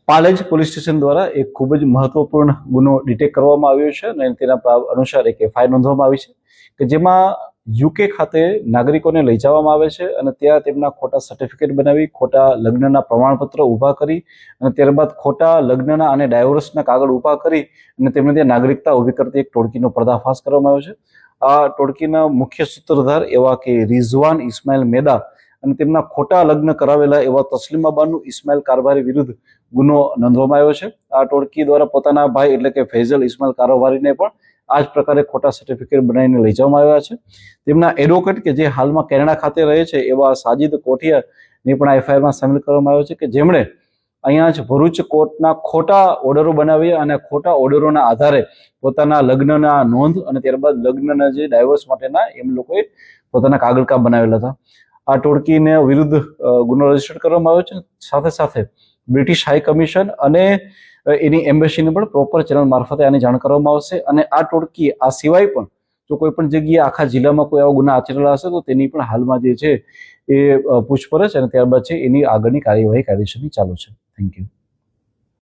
Palej police station દ્વારા એક ખૂબ જ મહત્વપૂર્ણ ગુનો ડિટેક્ટ કરવામાં આવ્યો છે અને તેના અનુસાર એક એફઆઈઆર નોંધવામાં આવી છે કે જેમાં યુકે ખાતે નાગરિકોને લઈ જવામાં આવે છે અને ત્યાં તેમના ખોટા સર્ટિફિકેટ બનાવી, ખોટા લગ્નના પ્રમાણપત્ર ઊભા કરી અને ત્યારબાદ ખોટા લગ્નના અને ડાયવોર્સના કાગળ ઊભા કરી અને તેમને ત્યાં નાગરિકતા ઊભી કરતી એક ટોળકીનો પર્દાફાશ કરવામાં આવ્યો છે। આ ટોળકીના મુખ્ય સૂત્રધાર એવા કે રિઝવાન ઇસ્માઇલ મેદા અને તેમના ખોટા લગ્ન કરાવેલા એવા તસ્લીમા બાનુ ઇસ્માઇલ કારભારી વિરુદ્ધ ગુનો નોંધવામાં આવ્યો છે। આ ટોળકી દ્વારા પોતાના ભાઈ એટલે કે ફૈઝલ ઇસ્માઇલ કારભારીને પણ આ જ પ્રકારે ખોટા સર્ટિફિકેટ બનાવીને લઈ જવામાં આવ્યા છે। તેમના એડવોકેટ કે જે હાલમાં કેનેડા ખાતે રહે છે એવા સાજિદ કોઠિયાને પણ આ એફઆઈઆરમાં સામેલ કરવામાં આવ્યો છે કે જેમણે અહીંયા જ ભરૂચ કોર્ટના ખોટા ઓર્ડરો બનાવ્યા અને ખોટા ઓર્ડરોના આધારે પોતાના લગ્નના નોંધ અને ત્યારબાદ લગ્નના જે ડાયવોર્સ માટેના એમ લોકોએ પોતાના કાગળકા બનાવેલા હતા। આ ટોળકીને વિરુદ્ધ ગુનો રજીસ્ટર કરવામાં આવ્યો છે। સાથે સાથે બ્રિટિશ હાઈ કમિશન અને એની એમ્બેસીને પણ પ્રોપર ચેનલ મારફતે આની જાણ કરવામાં આવશે અને આ ટોળકી આ સિવાય પણ જો કોઈ પણ જગ્યાએ આખા જિલ્લામાં કોઈ આવા ગુના આચરેલા હશે તો તેની પણ હાલમાં જે છે એ પૂછપરછ અને ત્યારબાદ છે એની આગળની કાર્યવાહી કાયદેસરની ચાલુ છે। Thank you.